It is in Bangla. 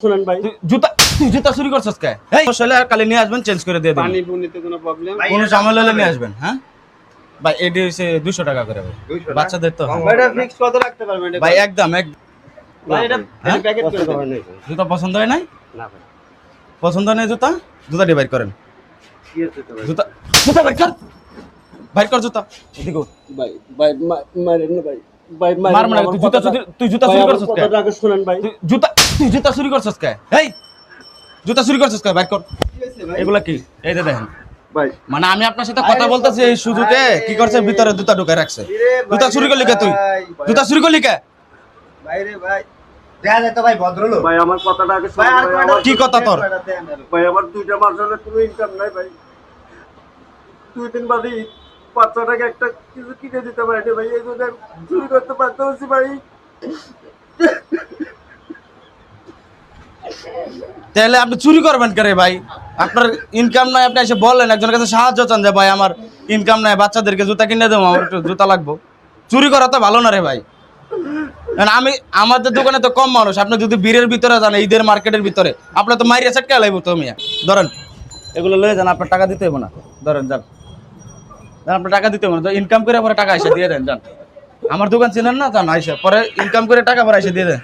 শুনেন ভাই, জুতা চুরি করছস কে? এই মশলা কালি নিয়ে আসবেন, চেঞ্জ করে দিয়ে দেব। পানি পুনিতে কোনো প্রবলেম? কোন ঝামেলা হলে নিয়ে আসবেন। হ্যাঁ ভাই, এডি হইছে 200 টাকা করে ভাই। বাচ্চাদের তো ভাই এটা ফিক্স কত রাখতে পারবেন এটা? ভাই একদম ভাই এটা প্যাকেট করে পছন্দ দেন। হয় নাই। জুতা পছন্দ হয় নাই? না ভাই। পছন্দ হয় নাই জুতা? জুতা ডিভাইড করেন। কি হচ্ছে তো ভাই? জুতা জুতা বাইর কর। বাইর কর জুতা। এদিকে ভাই ভাই মারেন না ভাই। ভাই মার মানে তুই জুতা চুরি করছস কে? কত টাকা শুনেন ভাই? তুই জুতা চুরি করছস কে? এই জুতা চুরি করছস কে? বাইর কর। কি হইছে ভাই? এগুলা কি? এই যে দেখেন। ভাই মানে আমি আপনার সাথে কথা বলতেছি, এই সুযোগে কি করছে, ভিতরে জুতা ঢুকায় রাখছে। জুতা চুরি করলি কে তুই? জুতা চুরি করলি কে? ভাই রে ভাই। দেখা যায় তো ভাই ভদ্রলোক। ভাই আমার কথাটা আগে ভাই, আর শুনুন। কয়টা কি কথা তোর? ভাই আমার 2টা মাস হলে কোনো ইনকাম নাই ভাই। 2 দিন বাদে বাচ্চাটাকে একটা কিছু কিনে দিতে পারি না ভাই। এই জন্য চুরি করতে বাধ্য হচ্ছি ভাই। তাহলে আপনি চুরি করবেন কে রে ভাই? আপনার ইনকাম নাই, আপনি এসে বললেন একজনের কাছে সাহায্য চান যে ভাই আমার ইনকাম নাই, বাচ্চাদেরকে জুতা কিনে দেবো, আমার একটু জুতা লাগবো। চুরি করা তো ভালো না রে ভাই। কারণ আমাদের দোকানে তো কম মানুষ, আপনি যদি বীরের ভিতরে যান, ঈদের মার্কেটের ভিতরে, আপনার তো মাইরিয়া সেটকে লাইব তো মিয়া। ধরেন এগুলো লয়ে যান, আপনার টাকা দিতে হবে না। ধরেন যান, আপনার টাকা দিতে হবে না, ইনকাম করে পরে টাকা এসে দিয়ে দেন। যান, আমার দোকান চিনেন না, যান আইসা পরে ইনকাম করে টাকা পরে এসে দিয়ে দেন।